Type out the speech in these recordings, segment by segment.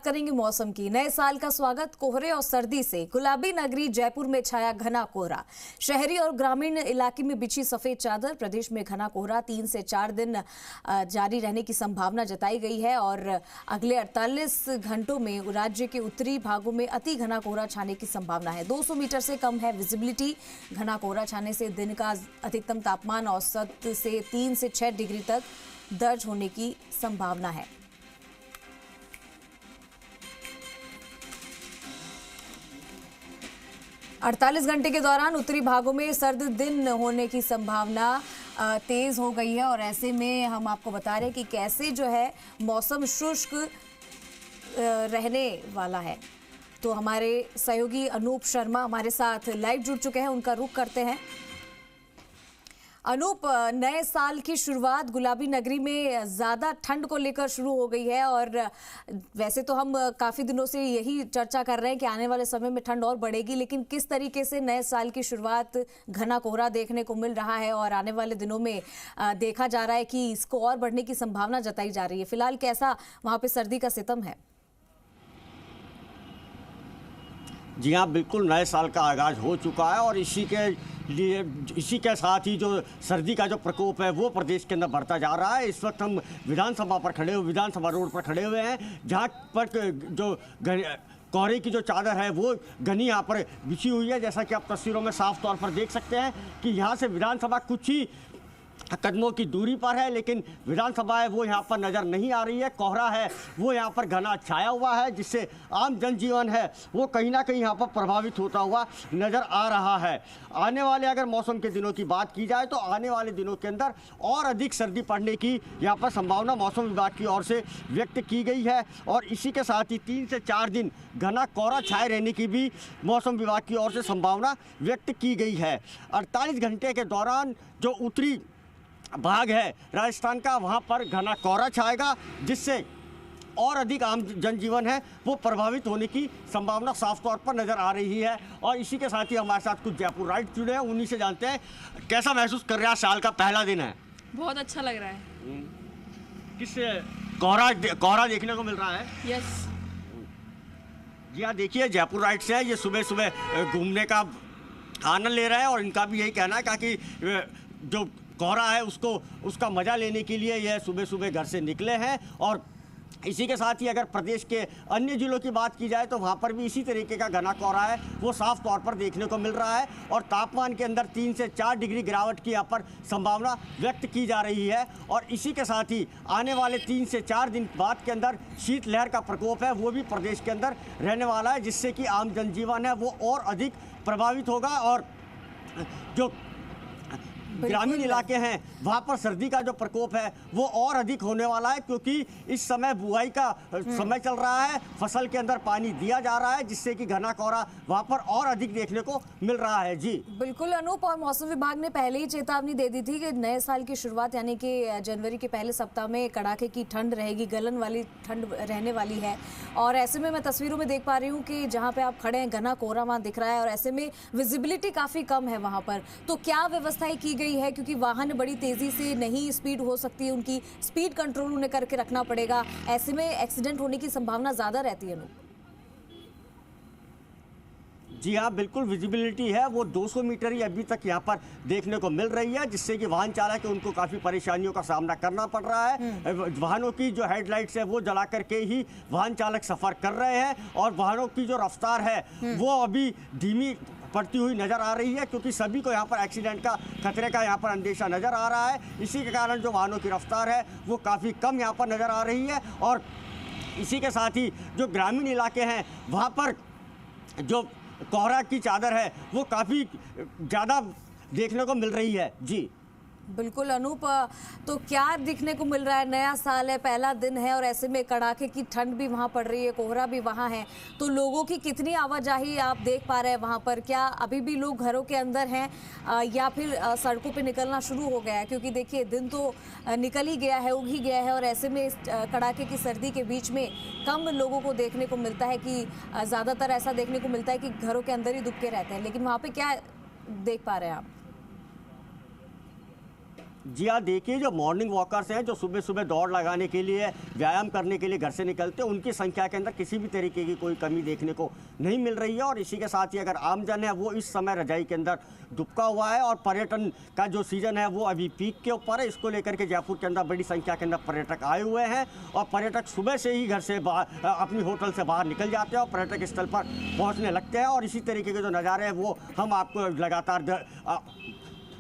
करेंगे मौसम की। नए साल का स्वागत कोहरे और सर्दी से। गुलाबी नगरी जयपुर में छाया घना कोहरा। शहरी और ग्रामीण इलाके में बिछी सफेद चादर। प्रदेश में घना कोहरा 3 से 4 दिन जारी रहने की संभावना जताई गई है और अगले 48 घंटों में राज्य के उत्तरी भागों में अति घना कोहरा छाने की संभावना है। 200 मीटर से कम है विजिबिलिटी। घना कोहरा छाने से दिन का अधिकतम तापमान औसत से 3 से 6 डिग्री तक दर्ज होने की संभावना है। अड़तालीस घंटे के दौरान उत्तरी भागों में सर्द दिन होने की संभावना तेज हो गई है और ऐसे में हम आपको बता रहे हैं कि कैसे जो है मौसम शुष्क रहने वाला है। तो हमारे सहयोगी अनूप शर्मा हमारे साथ लाइव जुड़ चुके हैं, उनका रुख करते हैं। अनूप, नए साल की शुरुआत गुलाबी नगरी में ज़्यादा ठंड को लेकर शुरू हो गई है और वैसे तो हम काफ़ी दिनों से यही चर्चा कर रहे हैं कि आने वाले समय में ठंड और बढ़ेगी, लेकिन किस तरीके से नए साल की शुरुआत घना कोहरा देखने को मिल रहा है और आने वाले दिनों में देखा जा रहा है कि इसको और बढ़ने की संभावना जताई जा रही है। फिलहाल कैसा वहाँ पे सर्दी का सितम है? जी हाँ, बिल्कुल नए साल का आगाज़ हो चुका है और इसी के साथ ही जो सर्दी का जो प्रकोप है वो प्रदेश के अंदर बढ़ता जा रहा है। इस वक्त हम विधानसभा रोड पर खड़े हुए हैं, जहाँ पर जो कोहरे की जो चादर है वो घनी यहाँ पर बिछी हुई है। जैसा कि आप तस्वीरों में साफ तौर पर देख सकते हैं कि यहाँ से विधानसभा कुछ ही कदमों की दूरी पर है, लेकिन विधानसभा है वो यहाँ पर नज़र नहीं आ रही है। कोहरा है वो यहाँ पर घना छाया हुआ है, जिससे आम जनजीवन है वो कहीं ना कहीं यहाँ पर प्रभावित होता हुआ नज़र आ रहा है। आने वाले अगर मौसम के दिनों की बात की जाए तो आने वाले दिनों के अंदर और अधिक सर्दी पड़ने की यहाँ पर संभावना मौसम विभाग की ओर से व्यक्त की गई है और इसी के साथ ही 3 से 4 दिन घना कोहरा छाए रहने की भी मौसम विभाग की ओर से संभावना व्यक्त की गई है। 48 घंटे के दौरान जो उत्तरी भाग है राजस्थान का, वहाँ पर घना कोहरा छाएगा, जिससे और अधिक आम जनजीवन है वो प्रभावित होने की संभावना साफ तौर पर नज़र आ रही है। और इसी के साथ ही हमारे साथ कुछ जयपुर राइट जुड़े हैं, उन्हीं से जानते हैं कैसा महसूस कर रहे हैं। साल का पहला दिन है, बहुत अच्छा लग रहा है। किस कोहरा देखने को मिल रहा है? यस जी हाँ, देखिए जयपुर राइट से है, ये सुबह सुबह घूमने का आनंद ले रहे हैं और इनका भी यही कहना है कि जो कोहरा है उसका मज़ा लेने के लिए यह सुबह सुबह घर से निकले हैं। और इसी के साथ ही अगर प्रदेश के अन्य जिलों की बात की जाए तो वहाँ पर भी इसी तरीके का घना कोहरा है वो साफ तौर पर देखने को मिल रहा है और तापमान के अंदर 3 से 4 डिग्री गिरावट की यहाँ पर संभावना व्यक्त की जा रही है। और इसी के साथ ही आने वाले 3 से 4 दिन बाद के अंदर शीतलहर का प्रकोप है वो भी प्रदेश के अंदर रहने वाला है, जिससे कि आम जनजीवन है वो और अधिक प्रभावित होगा और जो ग्रामीण इलाके हैं वहाँ पर सर्दी का जो प्रकोप है वो और अधिक होने वाला है, क्योंकि इस समय बुआई का समय चल रहा है, फसल के अंदर पानी दिया जा रहा है, जिससे कि घना कोहरा वहाँ पर और अधिक देखने को मिल रहा है। जी बिल्कुल अनूप, और मौसम विभाग ने पहले ही चेतावनी दे दी थी कि नए साल की शुरुआत यानी कि जनवरी के पहले सप्ताह में कड़ाके की ठंड रहेगी, गलन वाली ठंड रहने वाली है। और ऐसे में मैं तस्वीरों में देख पा रही हूँ कि जहाँ पे आप खड़े हैं घना कोहरा वहाँ दिख रहा है और ऐसे में विजिबिलिटी काफ़ी कम है वहाँ पर। तो क्या व्यवस्थाएं की गई है, क्योंकि वाहन बड़ी तेजी से नहीं स्पीड हो सकती है, उनकी स्पीड कंट्रोल उन्हें करके रखना पड़ेगा, ऐसे में एक्सीडेंट होने की संभावना ज्यादा रहती है? जी हाँ, बिल्कुल विजिबिलिटी है वो 200 मीटर ही अभी तक यहाँ पर देखने को मिल रही है, जिससे कि वाहन चालक है उनको काफ़ी परेशानियों का सामना करना पड़ रहा है। वाहनों की जो हेडलाइट्स है वो जला करके ही वाहन चालक सफ़र कर रहे हैं और वाहनों की जो रफ्तार है वो अभी धीमी पड़ती हुई नज़र आ रही है, क्योंकि सभी को यहाँ पर एक्सीडेंट का खतरे का यहाँ पर अंदेशा नज़र आ रहा है। इसी के कारण जो वाहनों की रफ्तार है वो काफ़ी कम यहाँ पर नज़र आ रही है। और इसी के साथ ही जो ग्रामीण इलाके हैं वहाँ पर जो कोहरा की चादर है वो काफ़ी ज़्यादा देखने को मिल रही है। जी बिल्कुल अनूप, तो क्या दिखने को मिल रहा है? नया साल है, पहला दिन है और ऐसे में कड़ाके की ठंड भी वहाँ पड़ रही है, कोहरा भी वहाँ है, तो लोगों की कितनी आवाजाही आप देख पा रहे हैं वहाँ पर? क्या अभी भी लोग घरों के अंदर हैं या फिर सड़कों पे निकलना शुरू हो गया है? क्योंकि देखिए दिन तो निकल ही गया है, उग ही गया है और ऐसे में इस कड़ाके की सर्दी के बीच में कम लोगों को देखने को मिलता है कि ज़्यादातर ऐसा देखने को मिलता है कि घरों के अंदर ही दुबके रहते हैं, लेकिन वहाँ पर क्या देख पा रहे हैं आप? जी हाँ, देखिए जो मॉर्निंग वॉकर्स हैं, जो सुबह सुबह दौड़ लगाने के लिए, व्यायाम करने के लिए घर से निकलते हैं, उनकी संख्या के अंदर किसी भी तरीके की कोई कमी देखने को नहीं मिल रही है। और इसी के साथ ही अगर आमजन है वो इस समय रजाई के अंदर दुबका हुआ है और पर्यटन का जो सीजन है वो अभी पीक के ऊपर है। इसको लेकर के जयपुर के अंदर बड़ी संख्या के अंदर पर्यटक आए हुए हैं और पर्यटक सुबह से ही घर से बाहर अपनी होटल से बाहर निकल जाते हैं और पर्यटक स्थल पर पहुँचने लगते हैं। और इसी तरीके के जो नज़ारे हैं वो हम आपको लगातार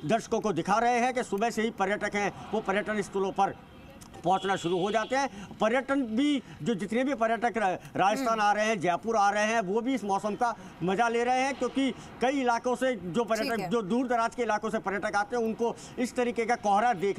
दर्शकों को दिखा रहे हैं कि सुबह से ही पर्यटक हैं वो पर्यटन स्थलों पर पहुंचना शुरू हो जाते हैं। पर्यटन भी जो जितने भी पर्यटक राजस्थान आ रहे हैं, जयपुर आ रहे हैं, वो भी इस मौसम का मजा ले रहे हैं, क्योंकि कई इलाकों से जो पर्यटक, जो दूर दराज के इलाकों से पर्यटक आते हैं, उनको इस तरीके का कोहरा देख